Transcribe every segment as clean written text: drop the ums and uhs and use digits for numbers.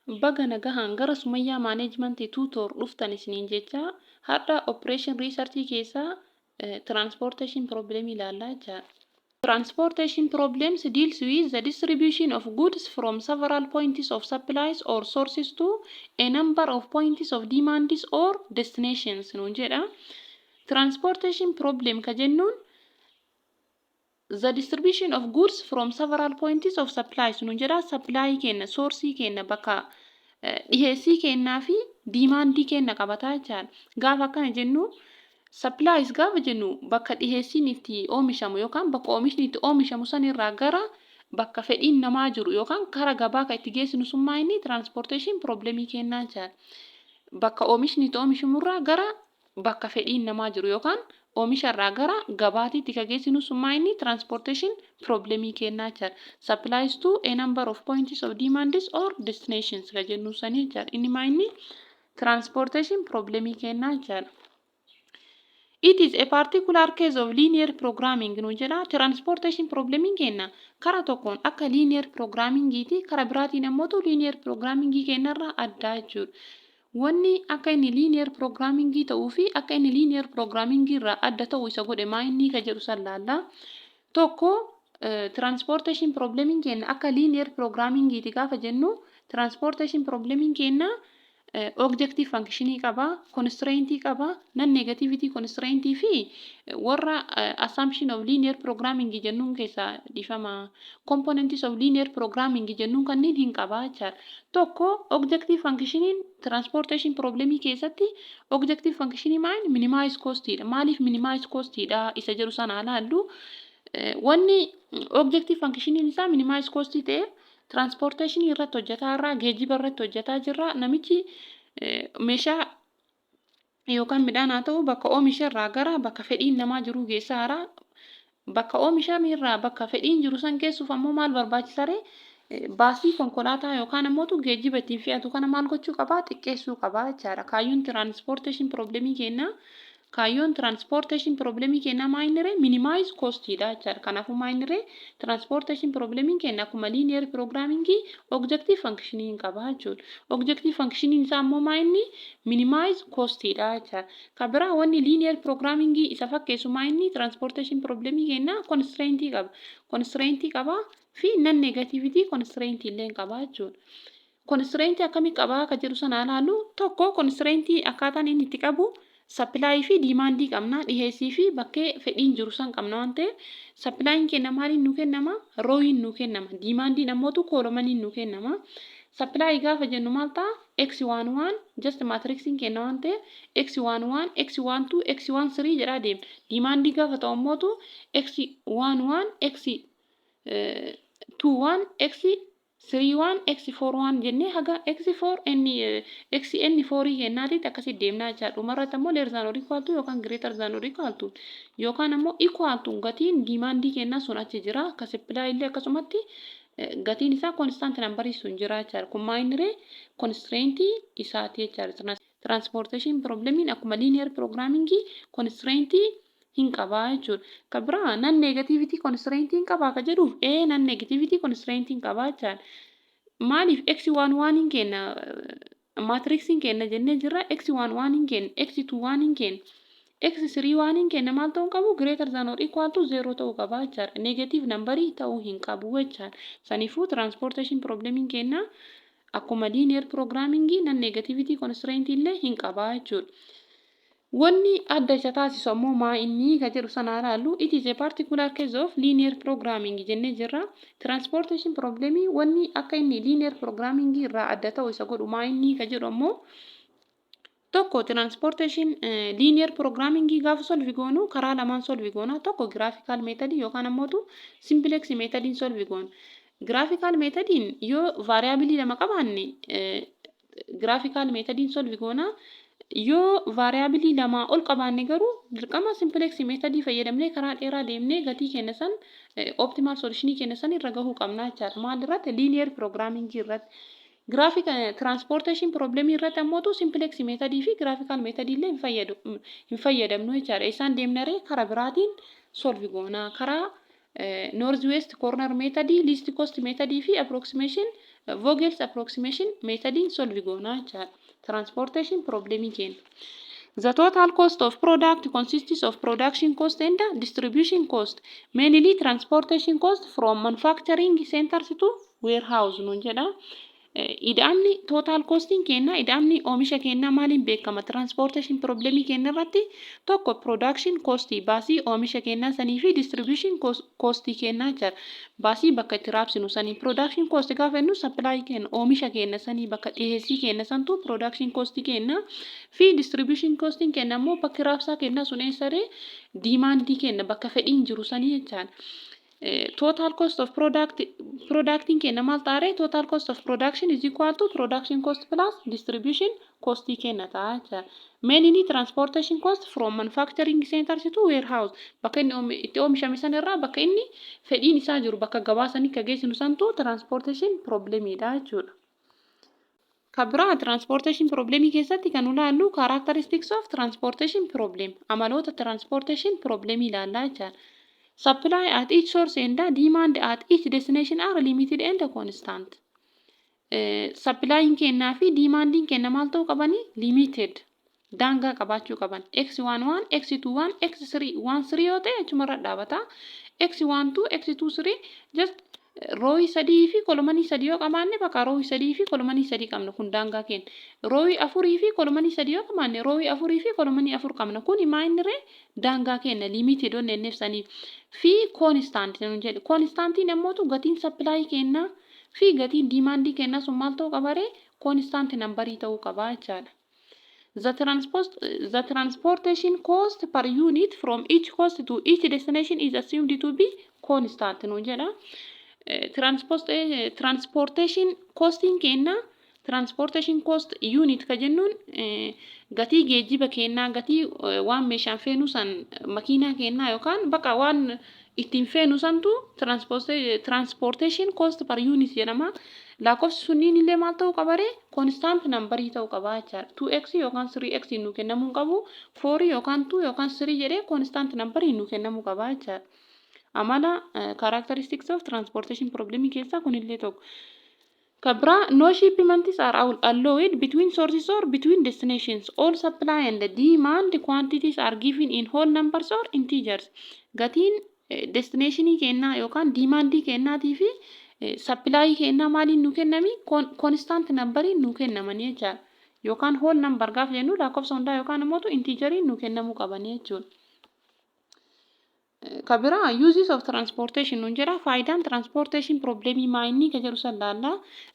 Baga nagahaan gara Sumeya management tutor dhuftan isiniin jecha har'a operation research keessaa transportation problem ilaallaa jira. Transportation problems deals with the distribution of goods from several points of supplies or sources to a number of points of demands or destinations nuun jedha. Transportation problem ka jennuun the distribution of goods from several points of supplies nuun jedha. Supply kenna, source kenna bakka dhiheessii kennaa fi diimaandii kenna qabataa jira. Gaafa akkana jennu supplies gaafa jennu bakka dhiheessiin itti oomishamu yookaan bakka oomishni itti oomishamu sanirraa gara bakka fedhiin namaa jiru yookaan kara gabaa kan itti geessinu summaa inni transportation problemii kennaa jira. Bakka oomishni itti oomishamurraa gara bakka fedhiin namaa jiru yookaan oomisharraa gara gabaatiitti kan geessinu summaa inni transportation problemii kennaa jira. Supplies to a number of points of demands or destinations kan jennu sanii jira. Inni maa inni transportation problemii kennaa jira. It is a particular case of linear programming nuun jedha. Transportation problemii kenna kara tokkoon akka linear programming ti kara biraatiin ammoo linear programming kennarraa addaa jechuudha. Wanni akka inni linear programming ta'uu fi akka inni linear programming irraa adda ta'uu isa godhe maa inni ka jedhu san laalla. Tokko transportation probleming kenna akka linear programming ti gaafa jennu transportation probleming kenna objective function qaba, constraint qaba, non-negativity constraint fi warra assumption of linear programming jennuun keessaa dhifama components of linear programming jennuun kanneen hin qaba jechuudha. Tokko objective functionin transportation problemii keessatti objective functionii maal minimize cost dha. Maaliif minimize cost dha isa jedhu sana ilaallu. Wanni objective functionin isaa minimize cost ta'e transportation irratti hojjetaa irraa geejjiba irratti hojjetaa jirra. Namichi meeshaa yookaan midhaan haa ta'u bakka oomisha irraa gara bakka fedhiin namaa jiru geessaara. Bakka oomishamee irraa bakka fedhiin jiru san geessuuf ammoo maal barbaachisa ree? Baasii konkolaataa yookaan ammoo geejjiba ittiin fe'atu kana maal gochuu qabaa? Xiqqeessuu qabaa jechaadha. Kaayyoon transportation problemii kennaa. Kaayyoon transportation problemii kennaa maa inni ree? Minimize cost dha jechaadha. Kanaafuu maa inni ree? Transportation problemii kenna akkuma linear programming objective functionii hin qabaa jechuudha. Objective functionii isaa ammoo maa inni? Minimize cost dha jechaadha. Kan biraa wanni linear programming isa fakkeessu maa inni? Transportation problemii kenna constraint qaba. Constraint qaba fi non-negativity constraint illee qaba jechuudha. Constraint akkamii qabaa ka jedhu sana ilaallu tokko constraint akkaataan inni itti qabu supply fi demand qabna dhiheessii fi bakkee fedhiin jiru san qabna waan ta'eef supply'n kenna maaliin nu kennama rooyin nu kennama demand'n ammoo kolomaniin nu kennama. Supply gaafa jennu maal ta'a x11 just matrixin kenna waan ta'eef x11 x12 x13 jedhaa deemna. Demand gaafa ta'u ammoo x11 x21 x31 x41 jennee haga x4 xn4 kennaatitti akkasitti deemnaa jechaadha. Dhumarratti ammoo less than or equal to yookaan greater than or equal to yookaan ammoo equal to gatiin demandii kennaa sun achi jira. Akka supply illee akkasumatti gatiin isaa constant number sun jira jechaadha. Kun maa inni ree? Constraint isaati jechaadha. Transportation problemiin akkuma linear programming constraint hin qabaa jechuudha. Kan biraa non-negativity constraint hin qabaa ka jedhuuf non-negativity constraint hin qabaa jechaadha. Maaliif x11 hin kenna matrixin kenna jennee jirra x11 hin kenna x21 hin kenna x31 hin kenna maal ta'uu qabu greater than or equal to 0 ta'uu qaba jechaadha. Negative number ta'uu hin qabu jechaadha. Saniifuu transportation problemin kenna akkuma linear programming non-negativity constraint illee hin qabaa jechuudha. Wanni adda isa taasisu ammoo maa inni ka jedhu sana ilaallu it is a particular case of linear programming jennee jirra. Transportation problemii wanni akka inni linear programming irraa adda ta'u isa godhu maa inni ka jedhu ammoo tokko transportation linear programming gaafa solve goonu karaa lamaan solve goona. Tokko graphical method yookaan ammoo simplex method solve goona. Graphical method yoo variable lama qabaanne graphical method solve goona. Yoo variable lama ol qabaanne garuu dirqama simplex method fayyadamnee karaa dheeraa deemnee gatii kenna san optimal solution kenna san irra gahuu qabna jechaadha. Maal irratti? Linear programming irratti. Graphical transportation problem irratti ammoo simplex method fi graphical method illee hin fayyadamnu jechaadha. Isaan deemnaree karaa biraatiin solve goona. Karaa north west corner method, least cost method fi approximation Vogel's approximation methodin solve goona jechaadha. Transportation problemii kenna. The total cost of product consists of production cost and distribution cost, mainly transportation cost from manufacturing centers to warehouse nuun jedha. Ida'amni total costing kenna ida'amni oomisha kennaa maaliin beekama transportation problemii kenna irratti tokko production cost baasii oomisha kennaa sanii fi distribution cost kennaa jira. Baasii bakka itti raabsinu sanii production cost gaafa jennu supply kenna oomisha kenna sanii bakka dhiheessii kenna santu production cost kenna fi distribution costing kenna immoo bakki raabsaa kenna sun eessaree demandii kenna bakka fedhiin jiru sanii jechaadha. Total cost of producting kenna maal taare total cost of production is equal to production cost plus distribution cost kenna ta'a jechaadha. Mainly transportation cost from manufacturing centers to warehouse bakka inni itti oomishame san irraa bakka inni fedhiin isaa jiru bakka gabaa sanii akka geessinu santu transportation problemiidha jechuudha. Kabira transportation problemii keessatti kan ilaallu characteristics of transportation problem amaloota transportation problemii ilaallaa jechaadha. Supply at each source and demand at each destination are limited and constant. Supplying kennaa fi demanding kenna maal ta'uu qabani limited. Daangaa qabaachuu qaban. X11, X21, X13 yoo ta'e achumarra dhaabata. X12, X23 just roowii sadii fi kolomanii sadii yoo qabaanne bakka roowii sadii fi kolomanii sadii qabna kun daangaa kenna. Roowii afurii fi kolomanii sadii yoo qabaanne roowii afurii fi kolomanii afur qabna. Kun maayiniree daangaa kenna limited on enneef saniif fi constant nun jedhe. Constantiin ammootu gatiin supply kenna fi gatiin demandii kenna sun maal ta'uu qabaree constant numberii ta'uu qabaa jechaadha. The transportation cost per unit from each coast to each destination is assumed to be constant nun jedha. Transportation costing kenna transportation cost unit ka jennuun gatii geejjiba kennaa gatii waan meeshaan feenu san makiinaa kennaa yookaan bakka waan ittiin feenu santu transportation cost per unit jedhama. Lakkoofsi sunniin illee maal ta'uu qabaree constant numberii ta'uu qabaa jechaadha. 2x yookaan 3x nu kennamuu qabu 4 yookaan 2 yookaan 3 jedhee constant numberii nu kennamuu qabaa jechaadha. Amala characteristics of transportation problemii keessaa kunillee tokko. Kabira no shipments are allowed between sources or between destinations. All supply and demand quantities are given in whole numbers or integers. Gatiin destinationii kennaa yookaan demandii kennaatii fi supply kennaa maaliin nu kennami constant numberii nu kennamanii jechaadha. Yookaan whole number gaafa jennu lakkoofsa hundaa yookaan immoo integerii nu kennamuu qabanii jechuudha. Kabira uses of transportation nun jedha faayidaan transportation problemii maayinii ka jedhu san laalla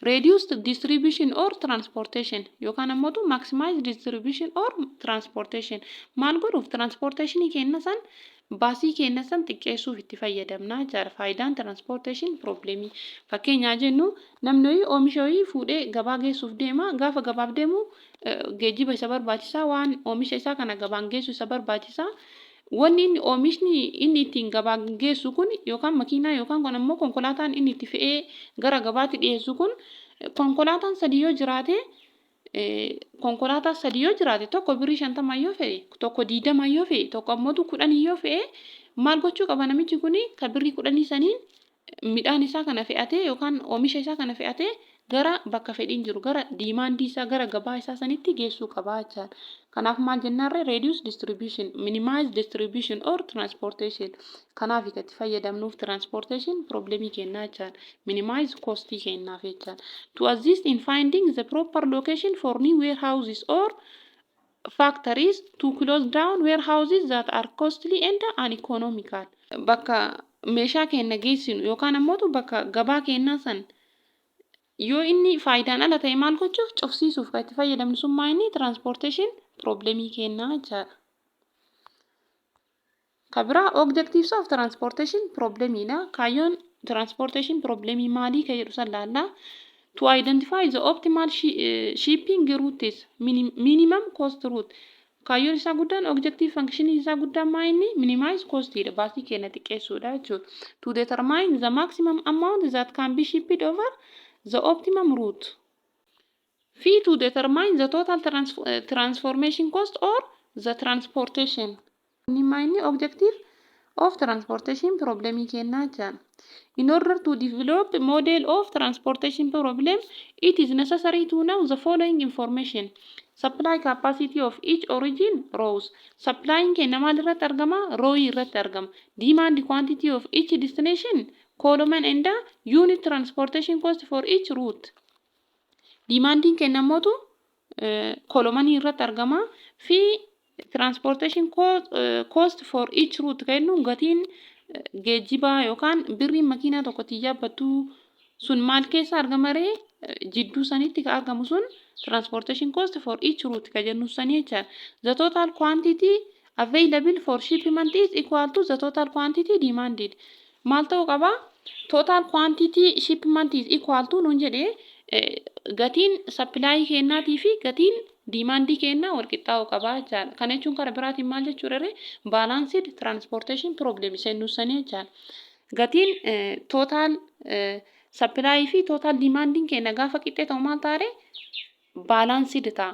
reduced distribution or transportation yookaan ammoo maximize distribution or transportation maal godhuuf transportationii kenna san baasii kenna san xiqqeessuuf itti fayyadamna jechaadha. Faayidaan transportation problemii fakkeenyaa jennu namni oomisha fuudhee gabaa geessuuf deema gaafa gabaaf deemu geejjiba isa barbaachisaa waan oomisha isaa kana gabaan geessu isa barbaachisaa. Wanni oomishni inni ittiin gabaa geessu kun yookaan makiinaa yookaan kun ammoo konkolaataan inni itti fe'ee gara gabaatti dhiyeessu kun konkolaataan sadii yoo jiraate tokko birrii 50 yoo fe'e tokko 20 yoo fe'e tokko ammoo 10 yoo fe'e maal gochuu qaba namichi kun ka birrii 10 saniin midhaan isaa kana fe'atee yookaan oomisha isaa kana fe'atee gara bakka fedhiin jiru gara demandii isaa gara gabaa isaa sanitti geessuu qaba jechaadha. Kanaaf maal jennaarre reduce distribution, minimize distribution or transportation. Kanaaf itti fayyadamnuuf transportation problemii kennaa jechaadha. Minimize costii kennaaf jechaadha. To assist in finding the proper location for new warehouses or factories to close down warehouses that are costly and uneconomical. Bakka meeshaa kenna geessinu yookaan ammoo bakka gabaa kennaa san yoo inni faayidaan ala ta'e maal gochuuf cufsiisuuf kan itti fayyadamnu sun maayinii transportation problemii kennaa jechaadha. Kabira objectives of transportation problemiidha. Kaayyoon transportation problemii maalii ka jedhu san laalla. To identify the optimal shipping routes minimum cost route. Kaayyoon isaa guddaan objective functionii isaa guddaan maayinii minimize costidha baasii kenna xiqqeessuudha jechuudha. To determine the maximum amount that can be shipped over the optimum route. Fee to determine the total transformation cost or the transportation. Main of transportation problem kenna jaan. In order to develop a model of transportation problem, it is necessary to know the following information. Supply capacity of each origin rows. Supplying kenna maal irratti argama? Row irratti argama. Demand quantity of each destination column and unit transportation cost for each route. Demanding kenna mootu column irratti argama. Fi transportation cost for each route kennu gatiin geejjibaa yookaan birrii makiinaa tokkotti yaabbattu sun maal keessa argama ree jidduu sanitti ka argamu sun transportation cost for each route ka jennu sanii jecha. The total quantity available for shipment is equal to the total quantity demanded. Maal ta'uu qaba? Total quantity shipment is equal to nuun jedhee gatiin supply kennaatii fi gatiin demandii kennaa wal qixxaa'uu qaba jechaadha. Kana jechuun karaa biraatiin maal jechuudha ree balanced transportation problem seennu sanii jechaadha. Gatiin total supply fi total demanding kenna gaafa qixxee ta'u maal ta'a ree balanced ta'a.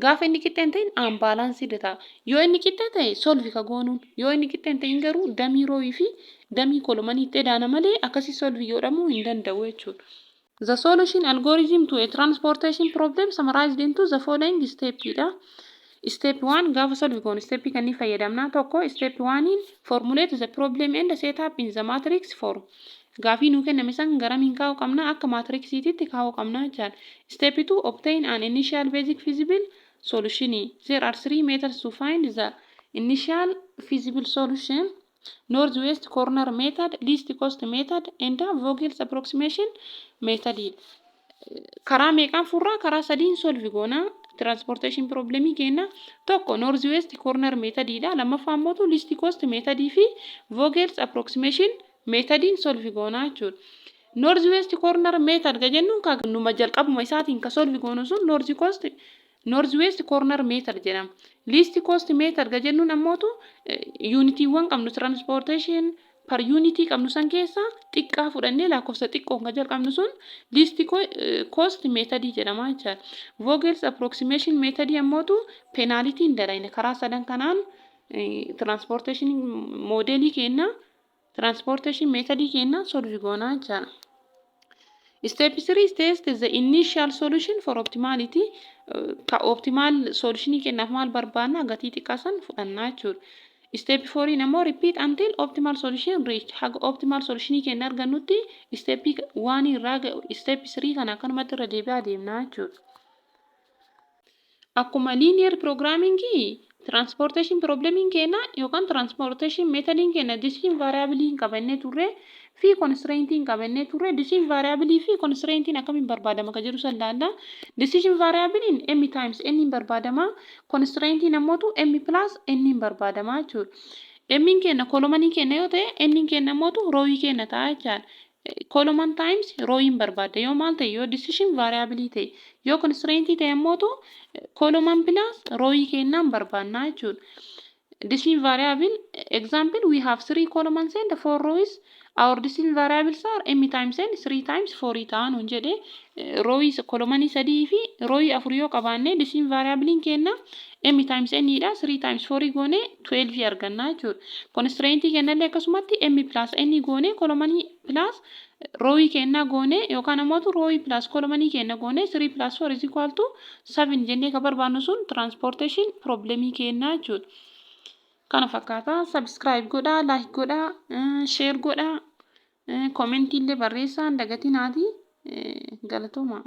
Gaafa inni qixxee hin ta'in unbalanced ta'a. Yoo inni qixxee ta'e solve ka goonuun yoo inni qixxee hin ta'in garuu damii rooyii fi damii kolomanii itti edaana malee akkasii solve godhamuu hin danda'u jechuudha. The solution algorithm to a transportation problem summarized into the following steps. Step 1 gaafa solve goonu step kan ni fayyadamna tokko step 1 in formulate the problem and set up in the matrix form. Gaafii nuu kenname san garamiin kaa'uu qabna akka matrixiititti kaa'uu qabna jechaadha. Step 2 obtain an initial basic feasible solution. There are 3 methods to find the initial feasible solution. Northwest corner method, least cost method, and Vogel's approximation method. Karaa meeqaan furraa karaa sadiin solve goona transportation problem kenna tokko northwest corner method dha lammaffaa immoo least cost method fi Vogel's approximation method solve goona jechuudha. Northwest corner method ga jennu ka numa jalqabuma isaatiin ka solve goonu sun northwest corner method jedhama. Least cost method ga jennuun ammootu unitiiwwan qabnu transportation per unity qabnu san keessa xiqqaa fudhannee lakkoofsa xiqqoo kan jalqabnu sun least cost method jedhama jechaadha. Vogel's approximation method ammootu penalty hin dalayne karaa sadan kanaan transportation modelii kenna transportation method kenna solve goona jechaadha. Step 3 test the initial solution for optimality. Ka optimal solution kennaaf maal barbaanna gatii xiqqaa san fudhannaa jechuudha. Step 4 immoo repeat until optimal solution reach. Haga optimal solution kenna argannutti step 1 irraa step 3 kana akkanumatti irra deebi'aa deemnaa jechuudha. Akkuma linear programming transportation problem kenna yookaan transportation method kenna decision variable qabannee turre fi constraint qabannee turre decision variable fi constraint akkamiin barbaadama ka jedhu sallaalla. Decision variable m times n barbaadama constraint namootu m plus n barbaadama jechuudha. M kenna kolomanii kenna yoo ta'e n kenna mootu row kenna ta'a jechaadha. Column times row barbaada yoo maal ta'e yoo decision variable ta'e yoo constraint ta'e mootu column plus row kenna barbaadna jechuudha. Decision variable example we have 3 columns and 4 rows. Our decision variables are m times n 3 times 4 ta'an hun jedhe rows column sadii fi row 4 yoo qabaanne decision variable kenna m times n dha 3 times 4 goone 12 arganna jechuudha. Constraint kennallee akkasumatti m plus n goone column plus row kenna goone yookaan ammoo row plus column kenna goone 3 plus 4 is equal to 7 jennee ka barbaannu sun transportation problem kenna jechuudha. Kana fakkaata subscribe godhaa like godhaa share godhaa comment illee barreessaa dagatii naati galatooma.